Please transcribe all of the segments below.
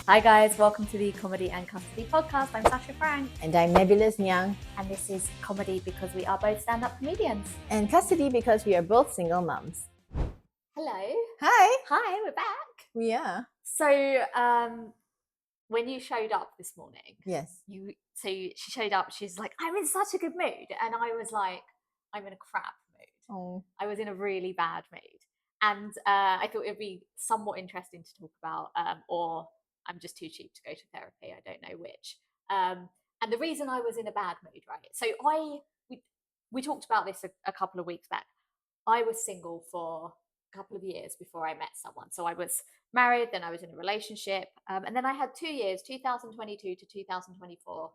Hi guys, welcome to the Comedy and Custody podcast. I'm Sasha Frank. And I'm Nebulous Niang. And this is comedy because we are both stand-up comedians. And custody because we are both single moms. Hello. Hi. Hi, we're back. We are. So, when you showed up this morning, yes. She showed up, she's like, I'm in such a good mood. And I was like, I'm in a crap mood. Oh. I was in a really bad mood. And I thought it would be somewhat interesting to talk about, or I'm just too cheap to go to therapy. I don't know which. And the reason I was in a bad mood, right? So we talked about this a couple of weeks back. I was single for a couple of years before I met someone. So I was married, then I was in a relationship, and then I had 2 years, 2022 to 2024,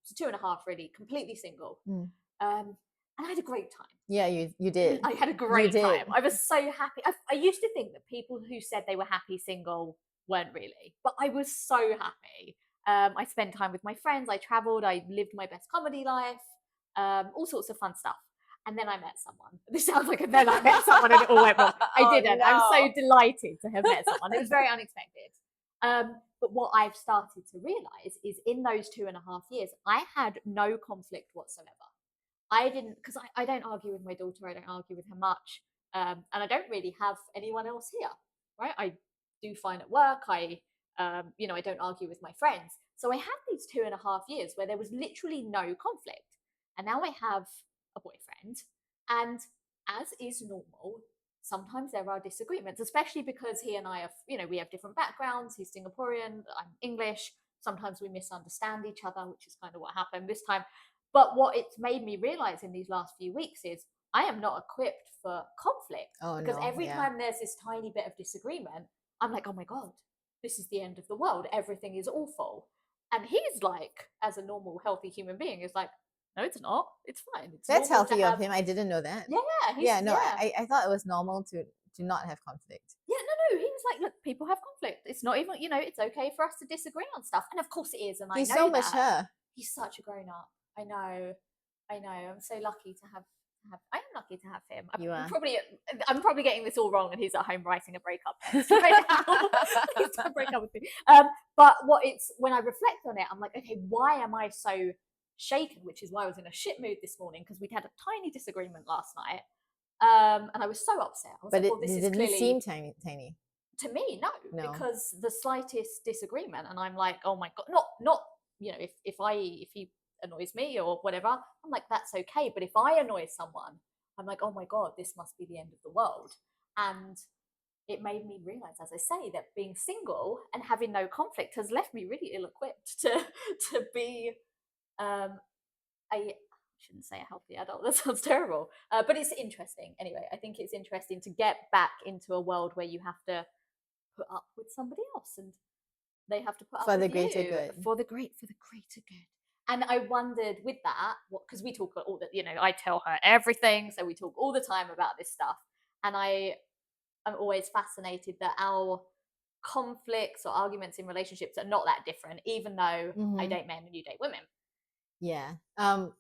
so 2.5 really, completely single. And I had a great time. Yeah, you did. I had a great time. I was so happy. I used to think that people who said they were happy single weren't really, but I was so happy. I spent time with my friends. I traveled. I lived my best comedy life. All sorts of fun stuff. And then I met someone. This sounds like then I met someone and it all went wrong. I didn't. No. I'm so delighted to have met someone. It was very unexpected. But what I've started to realize is in those 2.5 years, I had no conflict whatsoever. I didn't, because I don't argue with my daughter. I don't argue with her much. And I don't really have anyone else here, right? I do fine at work. I don't argue with my friends. So I had these 2.5 years where there was literally no conflict. And now I have a boyfriend. And as is normal, sometimes there are disagreements, especially because he and I have, we have different backgrounds. He's Singaporean, I'm English. Sometimes we misunderstand each other, which is kind of what happened this time. But what it's made me realize in these last few weeks is I am not equipped for conflict. Because every time there's this tiny bit of disagreement, I'm like, oh my God, this is the end of the world. Everything is awful. And he's like, as a normal, healthy human being, is like, no, it's not. It's fine. That's healthy of him. I didn't know that. Yeah. I thought it was normal to not have conflict. Yeah, no. He was like, look, people have conflict. It's not even, it's okay for us to disagree on stuff. And of course it is. And he's I know so mature. He's such a grown up. I know. I'm so lucky to have. I am lucky to have him. I'm probably getting this all wrong, and he's at home writing a breakup text right now. He's done breakup with me. But when I reflect on it, I'm like, okay, why am I so shaken? Which is why I was in a shit mood this morning because we'd had a tiny disagreement last night, and I was so upset. I was but like, well, this is didn't clearly seem tiny. To me, no, because the slightest disagreement, and I'm like, oh my God, not if he annoys me or whatever, I'm like, that's okay. But if I annoy someone, I'm like, oh my God, this must be the end of the world. And it made me realize, as I say, that being single and having no conflict has left me really ill-equipped to be I shouldn't say a healthy adult. That sounds terrible. But it's interesting. Anyway, I think it's interesting to get back into a world where you have to put up with somebody else and they have to put up for with the greater you good. For the greater good. And I wondered with that, because we talk all that, I tell her everything, so we talk all the time about this stuff. And I'm always fascinated that our conflicts or arguments in relationships are not that different, even though I date men and you date women. Yeah.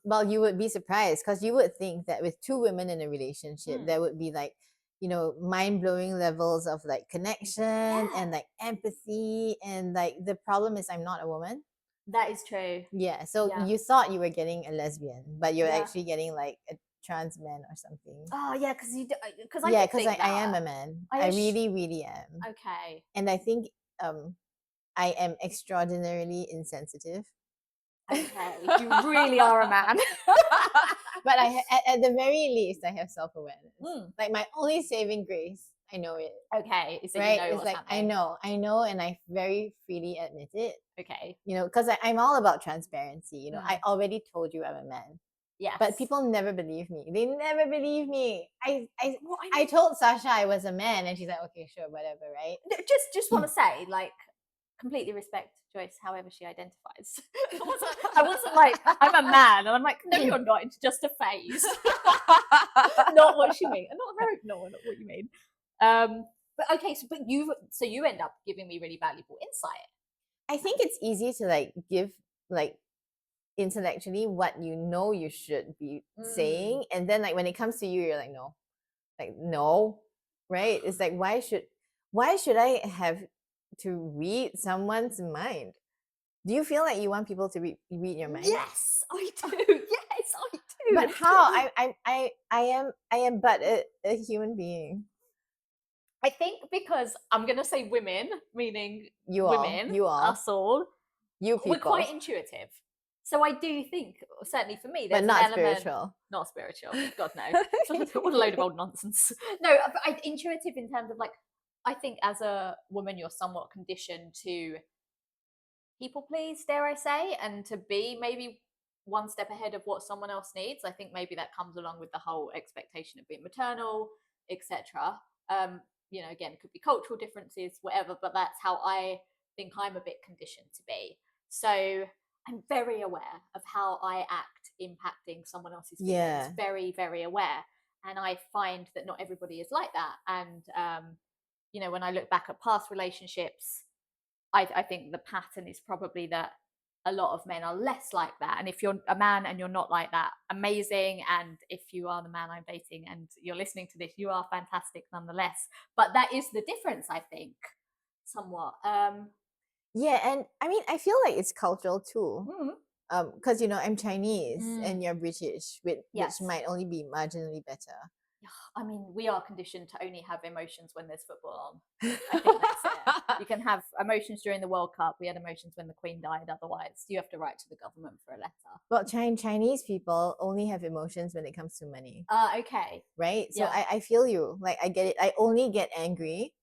Well, you would be surprised because you would think that with two women in a relationship, there would be like, mind-blowing levels of like connection and like empathy. And like the problem is I'm not a woman. That is true. Yeah. So you thought you were getting a lesbian, but you're actually getting like a trans man or something. Oh yeah, because I am a man. I really, really am. Okay. And I think I am extraordinarily insensitive. Okay, you really are a man. But at the very least, I have self-awareness. Like my only saving grace, I know it. Okay, is that right? You know it's what's like happening. I know, and I very freely admit it. Okay. Because I'm all about transparency. I already told you I'm a man. Yes. But people never believe me. They never believe me. I told Sasha I was a man, and she's like, okay, sure, whatever, right? Just want to say, like, completely respect Joyce, however she identifies. I wasn't like, I'm a man, and I'm like, no, you're not. It's just a phase. Not what she means. Not what you mean. But okay, so you end up giving me really valuable insight. I think it's easy to like give like intellectually what you should be saying, and then like when it comes to you, you're like no, right? It's like why should I have to read someone's mind. Do you feel like you want people to read your mind? Yes, I do. Yes, I do. But how? I am but a human being. I think because I'm gonna say women, meaning You women, all, us all, you we're people, quite intuitive. So I do think, certainly for me, but there's not an element. spiritual. Not spiritual. God no. What a load of old nonsense. No, but intuitive in terms of like, I think as a woman, you're somewhat conditioned to people please, dare I say, and to be maybe one step ahead of what someone else needs. I think maybe that comes along with the whole expectation of being maternal, etc. Again, it could be cultural differences, whatever, but that's how I think I'm a bit conditioned to be. So I'm very aware of how I act impacting someone else's feelings. Yeah. Very, very aware. And I find that not everybody is like that. And when I look back at past relationships, I think the pattern is probably that a lot of men are less like that. And if you're a man and you're not like that, amazing. And if you are the man I'm dating and you're listening to this, you are fantastic nonetheless. But that is the difference, I think, somewhat. Yeah, and I mean, I feel like it's cultural too. Mm, Because I'm Chinese and mm, you're British, which yes. might only be marginally better. I mean, we are conditioned to only have emotions when there's football on. I think that's it. You can have emotions during the World Cup. We had emotions when the Queen died. Otherwise, you have to write to the government for a letter. Well, Chinese people only have emotions when it comes to money. Okay. Right? So Yeah. I feel you. Like, I get it. I only get angry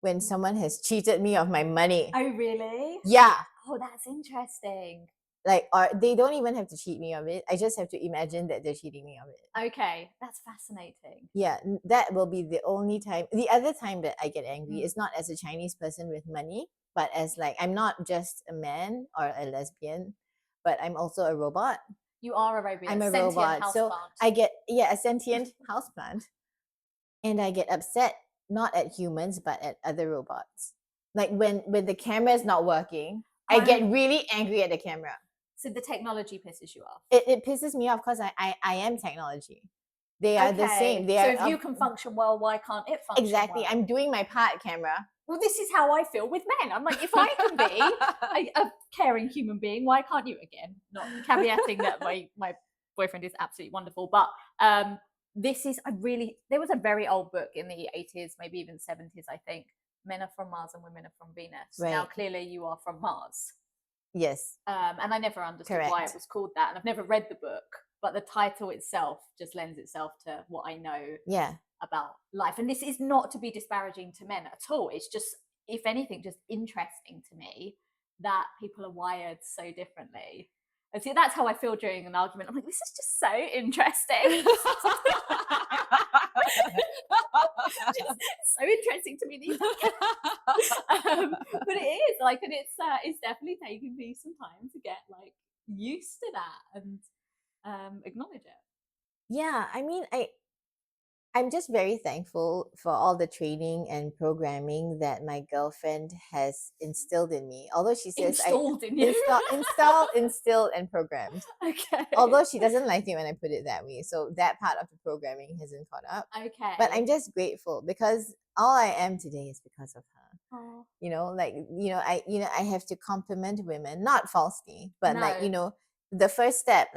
when someone has cheated me of my money. Oh, really? Yeah. Oh, that's interesting. Like, or they don't even have to cheat me of it. I just have to imagine that they're cheating me of it. Okay, that's fascinating. Yeah, that will be the only time. The other time that I get angry Mm. is not as a Chinese person with money, but as like, I'm not just a man or a lesbian, but I'm also a robot. You are a robot. I'm a sentient robot. So houseplant. I get, a sentient houseplant. And I get upset not at humans, but at other robots. Like when the camera is not working, I get really angry at the camera. So the technology pisses you off. It pisses me off because I am technology. They are the same. They so are if you can function well, why can't it function exactly. well? I'm doing my part, camera. Well, this is how I feel with men. I'm like, if I can be a caring human being, why can't you? Again, not caveating that my boyfriend is absolutely wonderful, but this is there was a very old book in the 80s, maybe even 70s, I think. Men are from Mars and women are from Venus. Right. Now, clearly, you are from Mars. Yes. And I never understood why it was called that, and I've never read the book, but the title itself just lends itself to what I know. Yeah. About life. And this is not to be disparaging to men at all. It's just, if anything, just interesting to me that people are wired so differently. And see, that's how I feel during an argument. I'm like, this is just so interesting. It's so interesting to me these days. But it is like, and it's definitely taken me some time to get like used to that and acknowledge it. Yeah, I mean, I'm just very thankful for all the training and programming that my girlfriend has instilled in me. Although she says Installed in you. instilled, and programmed. Okay. Although she doesn't like it when I put it that way. So that part of the programming hasn't caught up. Okay. But I'm just grateful because all I am today is because of her. Oh. I have to compliment women, not falsely, but No. the first step,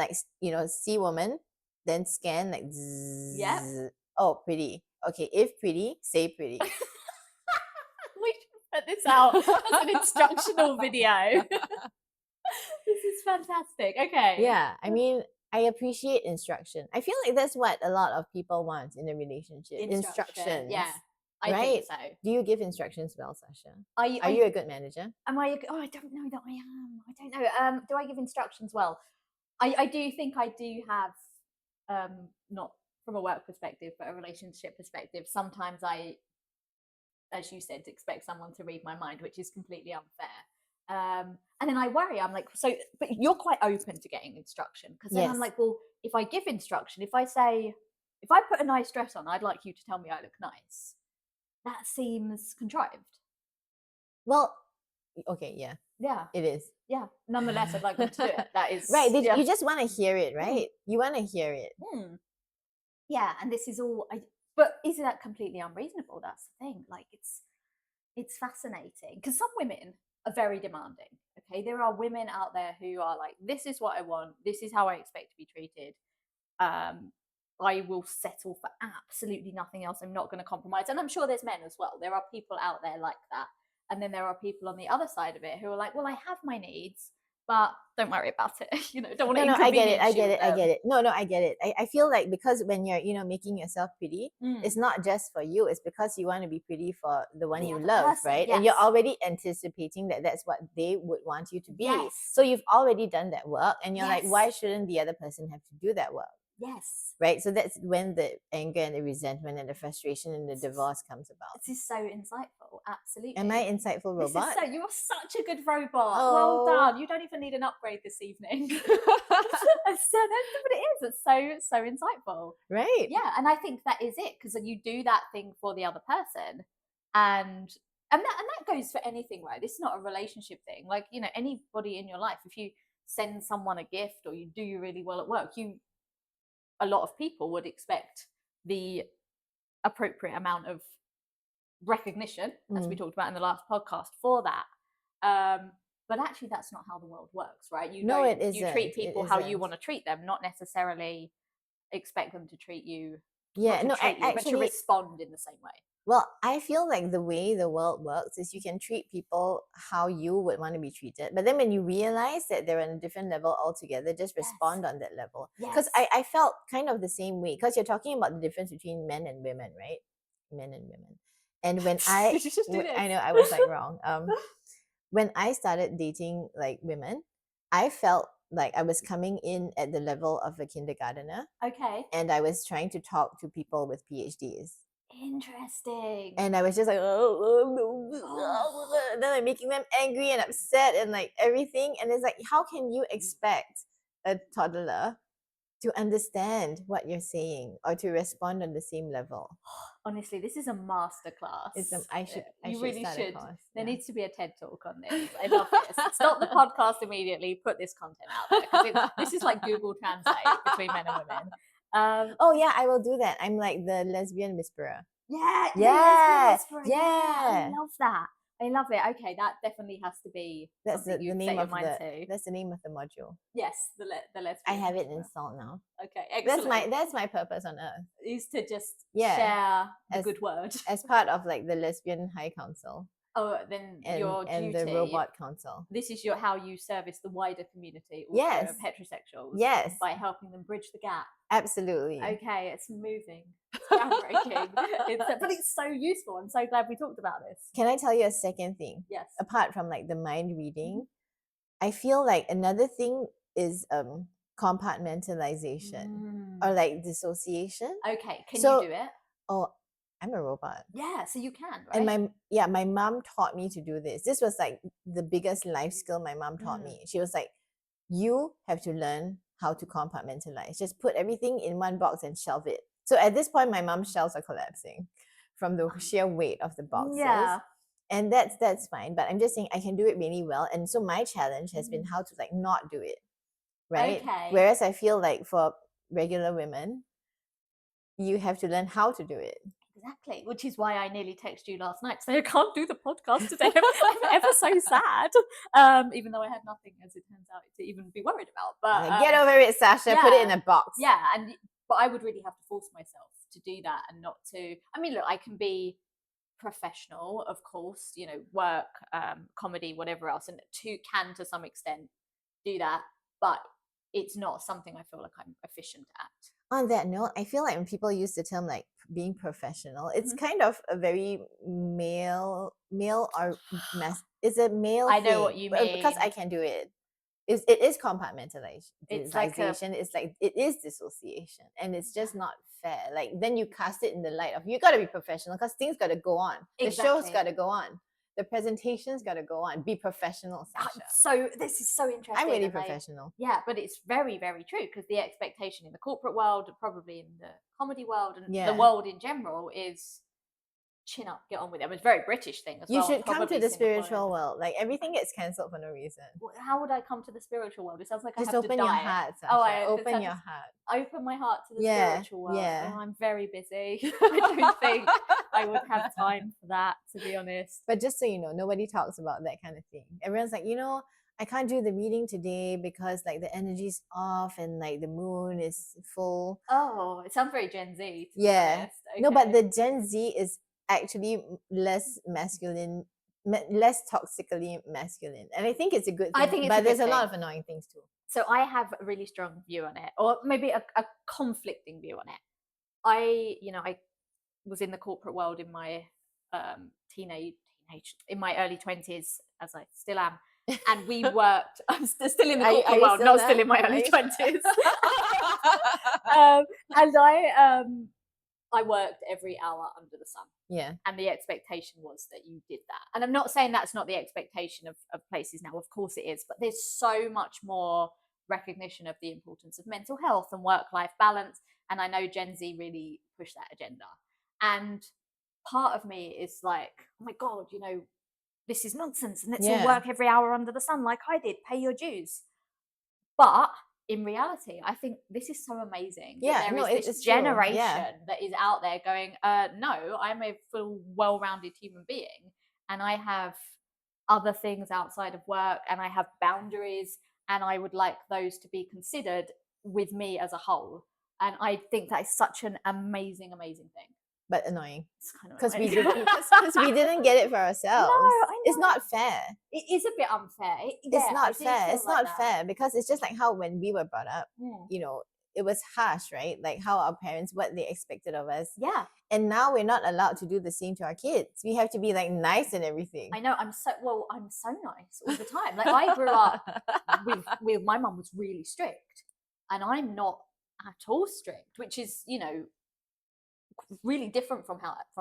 see woman, then scan, like zzz, Yep. oh, pretty. Okay, if pretty, say pretty. We should put this out as an instructional video. This is fantastic. Okay. Yeah, I mean, I appreciate instruction. I feel like that's what a lot of people want in a relationship. Instructions. Yeah. I right? think so. Do you give instructions well, Sasha? Are you a good manager? Am I? Oh, I don't know that I am. I don't know. Do I give instructions well? I do think I do have, not from a work perspective, but a relationship perspective. Sometimes I, as you said, expect someone to read my mind, which is completely unfair. And then I worry. I'm like, so, but you're quite open to getting instruction, because then I'm Yes. like, well, if I give instruction, if I say, if I put a nice dress on, I'd like you to tell me I look nice. That seems contrived. Well, okay, yeah, Yeah. it is. Yeah. Nonetheless, I'd like them to do it. That is right. yeah. You just want to hear it, right? You want to hear it. Yeah, and this is all. But is that completely unreasonable? That's the thing. Like, it's It's fascinating because some women are very demanding. Okay, there are women out there who are like, "This is what I want. This is how I expect to be treated. Um, I will settle for absolutely nothing else. I'm not going to compromise." And I'm sure there's men as well. There are people out there like that, and then there are people on the other side of it who are like, "Well, I have my needs, but don't worry about it. Don't want to No, I get it. I inconvenience you get with it. I them." get it. No, I get it. I feel like because when you're, making yourself pretty, it's Mm. not just for you. It's because you want to be pretty for the one The you other love, person, right? And yes, you're already anticipating that that's what they would want you to be. yes, So you've already done that work, and you're like, yes, why shouldn't the other person have to do that work? yes. Right? So that's when the anger and the resentment and the frustration and the divorce comes about. This is so insightful. Am I Absolutely. insightful This is robot? so, you're such a good robot. Well Oh, done. You don't even need an upgrade this evening. So that's what it is. It's so insightful. right. Yeah, and I think that is it because you do that thing for the other person, and and that goes for anything, right? This is not a relationship thing. Like anybody in your life, if you send someone a gift or you do really well at work, a lot of people would expect the appropriate amount of recognition, as we Mm. talked about in the last podcast, for that. But actually, that's not how the world works, right? No, it You treat isn't. It people how you isn't. want to treat them, not necessarily expect them to treat you, not Yeah, to no, treat you, but to actually, respond in the same way. well, I feel like the way the world works is you can treat people how you would want to be treated. But then when you realize that they're on a different level altogether, just Yes, respond on that level. Because yes. I felt kind of the same way. Because you're talking about the difference between men and women, right? Men and women. And when Did you just do I this? know I was like wrong. When I started dating like women, I felt like I was coming in at the level of a kindergartner, Okay, and I was trying to talk to people with PhDs. interesting. And I was just like, Oh, then I'm making them angry and upset and like everything. And it's like, how can you expect a toddler to understand what you're saying or to respond on the same level? honestly, this is a It's masterclass. I You should really start a should. course. There Yeah. needs to be a TED talk on this. I love this. Stop the podcast immediately. Put this content out there because this is like Google Translate between men and women. Oh yeah, I will do that. I'm like the lesbian whisperer. Yeah, the lesbian Yeah, whisperer. Yeah, I yeah. love that. I love it. Okay, that definitely has to be That's something the you've set name your of mind to. the module. Yes, the I lesbian have it whisperer. installed now. Okay, excellent. That's my purpose on earth. Is to just Yeah, share the as good word. as part of like the lesbian high council Oh, then and your the duty. robot council. This is how you service the wider community, also Yes, of heterosexuals, yes, by helping them bridge the gap. absolutely. Okay, it's moving. It's groundbreaking. But it's so useful. I'm so glad we talked about this. Can I tell you a second thing? Yes. Apart from like the mind reading, Mhm. I feel like another thing is compartmentalization or Mm. like dissociation. Okay, can you So, do it? oh, I'm a robot. Yeah, so you can, And right? my mom taught me to do this. This was like the biggest life skill my mom taught Mm. me. She was like, you have to learn how to compartmentalize. Just put everything in one box and shelve it. So at this point, my mom's shelves are collapsing from the sheer weight of the boxes. Yeah. And that's fine. But I'm just saying I can do it really well. And so my challenge has been how to like not do it. Right. Okay. Whereas I feel like for regular women, you have to learn how to do it. Exactly, which is why I nearly texted you last night to say I can't do the podcast today. I'm ever so sad, even though I had nothing, as it turns out, to even be worried about. But Like, get over it, Sasha. Put it in yeah, a box. yeah, but I would really have to force myself to do that and not to. I mean, look, I can be professional, of course, work, comedy, whatever else, and to some extent do that, but it's not something I feel like I'm efficient at. On that note, I feel like when people use the term like being professional, it's Mhm. kind of a very male or mass. It's a male I thing. know what you Because I mean. can do it. It is compartmentalization. It's like a It's like it is dissociation, and it's just not fair. Like then you cast it in the light of you got to be professional because things got to go on. The show's Exactly. got to go on. The presentation's got to go on. Be professional, Sasha. So this is so interesting. I'm really professional. Yeah, but it's very, very true because the expectation in the corporate world, probably in the comedy world, and the Yeah. world in general is chin up, get on with it. It was a very British thing as You well. should come to probably the Singaporean. spiritual world. Like everything gets cancelled for no reason. How would I come to the spiritual world? It sounds like Just I have to open your die. heart, Sasha. Oh, open your heart. Open my heart to the Yeah, spiritual world. yeah. Oh, I'm very busy. I don't think I would have time for that, to be honest. But just so you know, nobody talks about that kind of thing. Everyone's like, I can't do the reading today because like the energy's off and like the moon is full. Oh, it sounds very Gen Z, to Yeah. be honest. No, but Okay. the Gen Z is actually less masculine, less toxically masculine. And I think it's a good thing. I think it's but a there's good a lot thing. of annoying things too. So I have a really strong view on it, or maybe a conflicting view on it. I was in the corporate world in my teenage in my early 20s, as I still am, and we worked. I'm still in the corporate world, not still in my early 20s. And I worked every hour under the sun. Yeah. And the expectation was that you did that. And I'm not saying that's not the expectation of places now. Of course it is. But there's so much more recognition of the importance of mental health and work-life balance. And I know Gen Z really push that agenda. And part of me is like, oh my God, this is nonsense. And let's all work every hour under the sun like I did. Pay your dues. But in reality, I think this is so amazing. Yeah, that there is this generation that is out there going, no, I'm a full, well-rounded human being, and I have other things outside of work, and I have boundaries, and I would like those to be considered with me as a whole. And I think that is such an amazing, amazing thing. But annoying. It's kind of because we didn't get it for ourselves. No, I know. It's not fair. It is a bit unfair. It's not fair. It's not fair because it's just like how when we were brought up, it was harsh, right? Like how our parents, what they expected of us. Yeah. And now we're not allowed to do the same to our kids. We have to be like nice and everything. I know. I'm so nice all the time. Like I grew up with my mum was really strict, and I'm not at all strict, which is really different from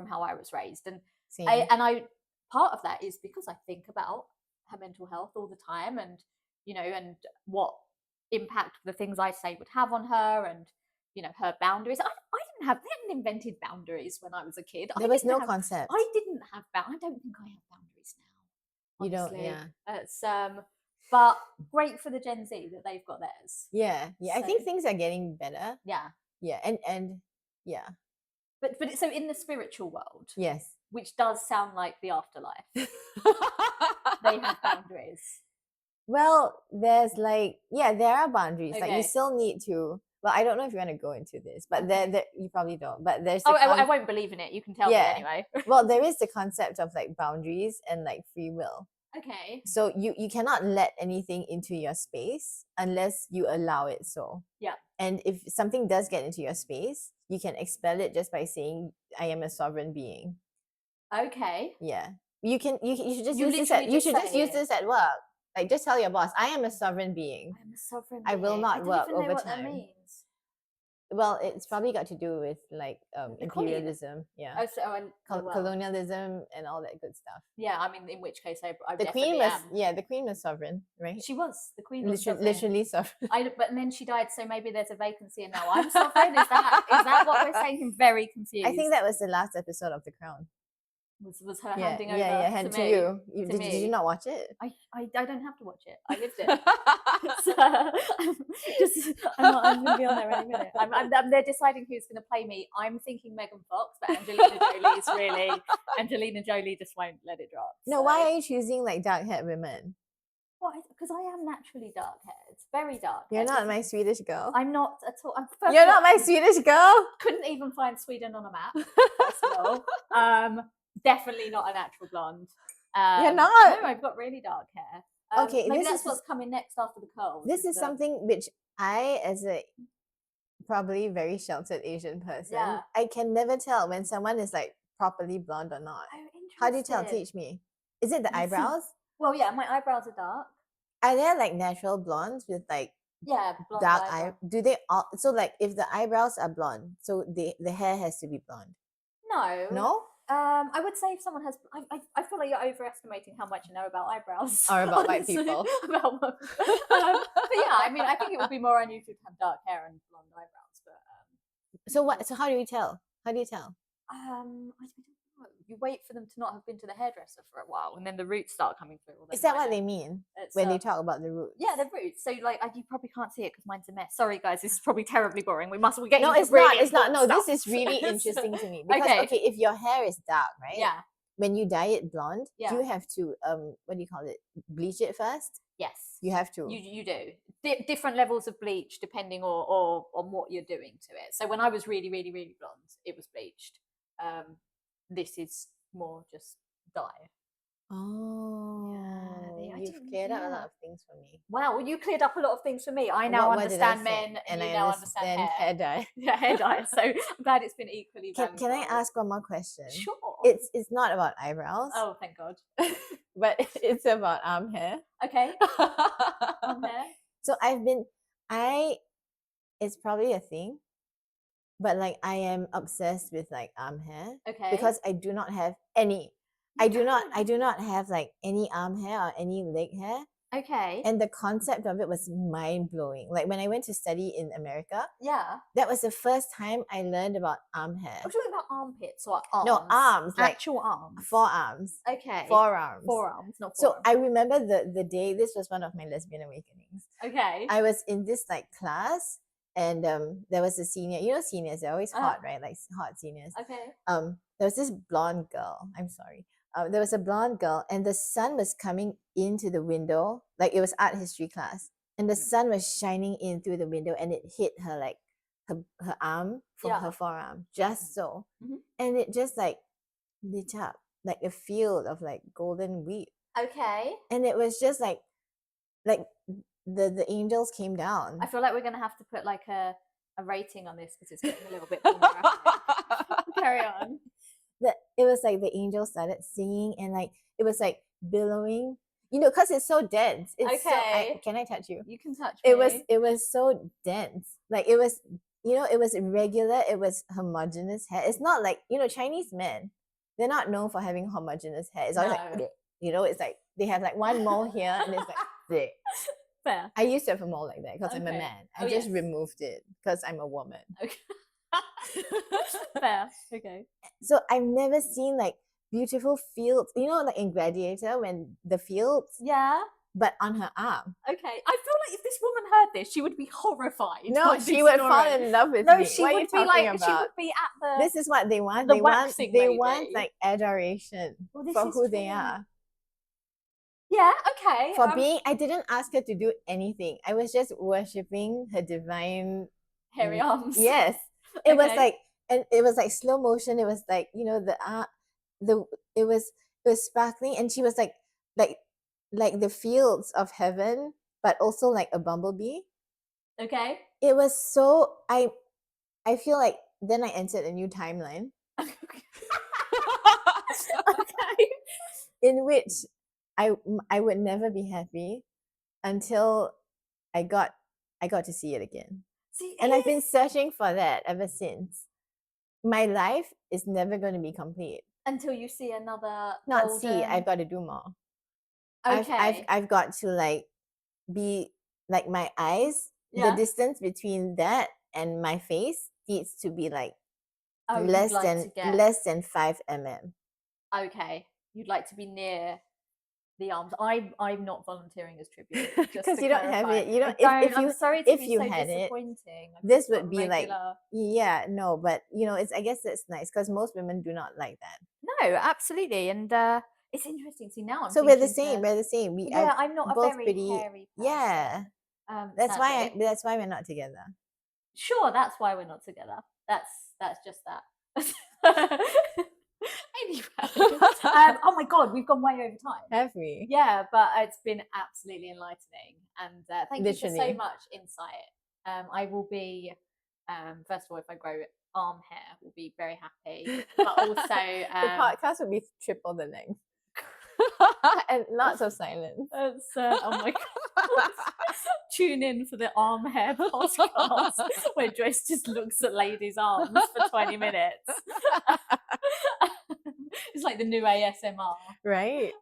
how I was raised. And I part of that is because I think about her mental health all the time, and and what impact the things I say would have on her, and her boundaries. They hadn't invented boundaries when I was a kid. There was no concept. I didn't have I don't think I have boundaries now. Honestly. You don't, yeah. It's but great for the Gen Z that they've got theirs. Yeah. I think things are getting better. Yeah. Yeah, and yeah. But so in the spiritual world, yes, which does sound like the afterlife, they have boundaries. Well, there's there are boundaries. Okay. Like you still need to. Well, I don't know if you want to go into this, but there you probably don't. But there's I won't believe in it. You can tell me anyway. Well, there is the concept of like boundaries and like free will. Okay. So you cannot let anything into your space unless you allow it so. Yeah. And if something does get into your space, you can expel it just by saying, I am a sovereign being. Okay. Yeah. You should just use this at work. Like just tell your boss, I am a sovereign being. I am a sovereign being. I will not work overtime. What that means. Well, it's probably got to do with like imperialism, colonialism and all that good stuff. Yeah, I mean, in which case I the queen was the queen was sovereign, right? She was the queen. Was literally sovereign. But then she died, so maybe there's a vacancy, and now I'm sovereign. Is that what we're saying? I'm very confused. I think that was the last episode of The Crown. Was her handing over? Hand to you. Did you not watch it? I don't have to watch it. I lived it. I'm gonna be on there any minute. They're deciding who's gonna play me. I'm thinking Megan Fox, but Angelina Jolie just won't let it drop. No, why are you choosing like dark-haired women? Well, because I am naturally dark-haired, very dark. You're not my Swedish girl. I'm not at all. You're not my Swedish girl. Couldn't even find Sweden on a map. First of all. Definitely not a natural blonde. You're not. No, I've got really dark hair. Okay, maybe that's what's coming next after the curls. This is something which I, as a probably very sheltered Asian person, I can never tell when someone is like properly blonde or not. Oh, interesting. How do you tell? Teach me. Is it the eyebrows? Well, yeah, my eyebrows are dark. Are there like natural blondes with like dark eye? Do they all? So like if the eyebrows are blonde, so the hair has to be blonde. No. I would say if someone has, I feel like you're overestimating how much you know about eyebrows. Or about white people. But yeah, I mean, I think it would be more unusual to have dark hair and blonde eyebrows. But so what? So how do you tell? How do you tell? I don't know. you wait for them to not have been to the hairdresser for a while, and then the roots start coming through. Is that what they mean when they talk about the roots? Yeah, the roots. So like, you probably can't see it because mine's a mess. Sorry guys, this is probably terribly boring. We're getting No, into it's really not. It's not. No, stuff. this is really interesting to me because Okay. okay, if your hair is dark, right? Yeah. When you dye it blonde, Yeah. you have to what do you call it? Bleach it first. Yes. You have to. You do. Different levels of bleach depending or on what you're doing to it. So when I was really, really, really blonde, it was bleached. This is more just dye. Oh, Yeah, you've cleared up a lot of things for me. Wow, well, you cleared up a lot of things for me. I now understand men, and you now understand hair dye. Yeah, hair dye. So I'm glad it's been equally Can I ask one more question? Sure. It's not about eyebrows. Oh, thank God. But it's about arm hair. Okay. Arm hair. So it's probably a thing, but like I am obsessed with like arm hair. Okay. Because I do not have any. I do not have like any arm hair or any leg hair. Okay. And the concept of it was mind blowing. Like when I went to study in America, that was the first time I learned about arm hair. I'm talking about armpits or arms. No, arms, like actual arms. Forearms. Okay. Forearms, not forearms. So I remember the day. This was one of my lesbian awakenings. Okay. I was in this like class, and there was a senior. You know, seniors, they're always hot, right? Like hot seniors. Okay. There was this blonde girl. I'm sorry. There was a blonde girl, and the sun was coming into the window. Like it was art history class, and the sun was shining in through the window, and it hit her like her arm from her forearm, just so, and it just like lit up like a field of like golden wheat. Okay. And it was just like the angels came down. I feel like we're gonna have to put like a rating on this because it's getting a little bit pornographic. Carry on. It was like the angels started singing, and like it was like billowing, you know, because it's so dense. It's okay. Can I touch you? You can touch me. It was so dense. Like it was, you know, it was regular. It was homogeneous hair. It's not like, you know, Chinese men, they're not known for having homogeneous hair. It's always like, you know, it's like they have like one mole here, and it's like thick. Fair. I used to have a mole like that because I'm a man. I just removed it because I'm a woman. Okay. Fair. Okay. So I've never seen like beautiful fields, you know, like in Gladiator when the fields, but on her arm. Okay. I feel like if this woman heard this, she would be horrified. No, she would fall in love with me. She would be like, she would be at the. This is what they want. They want like adoration for who they are. Yeah, okay. For being, I didn't ask her to do anything. I was just worshipping her divine hairy arms. Yes. It was like, and it was like slow motion. It was like, you know, it was sparkling, and she was like the fields of heaven, but also like a bumblebee. Okay. It was so I feel like then I entered a new timeline. Okay. In which I would never be happy until I got to see it again. And I've been searching for that ever since. My life is never going to be complete until you see another. I've got to do more. Okay. I've got to like be like my eyes. The distance between that and my face needs to be like less than 5 mm. Okay, you'd like to be near the arms. I'm not volunteering as tribute because you don't have it. You know, I'm sorry to if be you so had disappointing. This would be like but you know, I guess it's nice because most women do not like that. No, absolutely, and it's interesting. See, now we're the same. We're the same. I'm not both a very pretty hairy person. Yeah. That's why we're not together. Sure, that's why we're not together. That's just that. Anyway, oh my God, we've gone way over time. Have we? Yeah, but it's been absolutely enlightening, and thank you for so much insight. I will be, first of all, if I grow arm hair, will be very happy. But also, the podcast will be triple the length. And lots of silence. It's, oh my God. Tune in for the arm hair podcast where Joyce just looks at ladies' arms for 20 minutes. It's like the new ASMR. Right.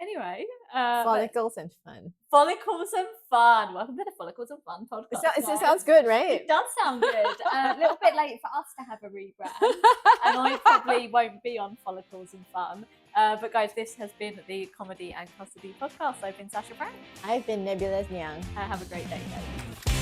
Anyway, Follicles and fun. Follicles and fun. Welcome to the Follicles and Fun podcast. It sounds good, right? It does sound good. A little bit late for us to have a rebrand, and I probably won't be on Follicles and Fun. But guys, this has been the Comedy and Custody podcast. I've been Sasha Brown. I've been Nebulous Niang. Have a great day, guys.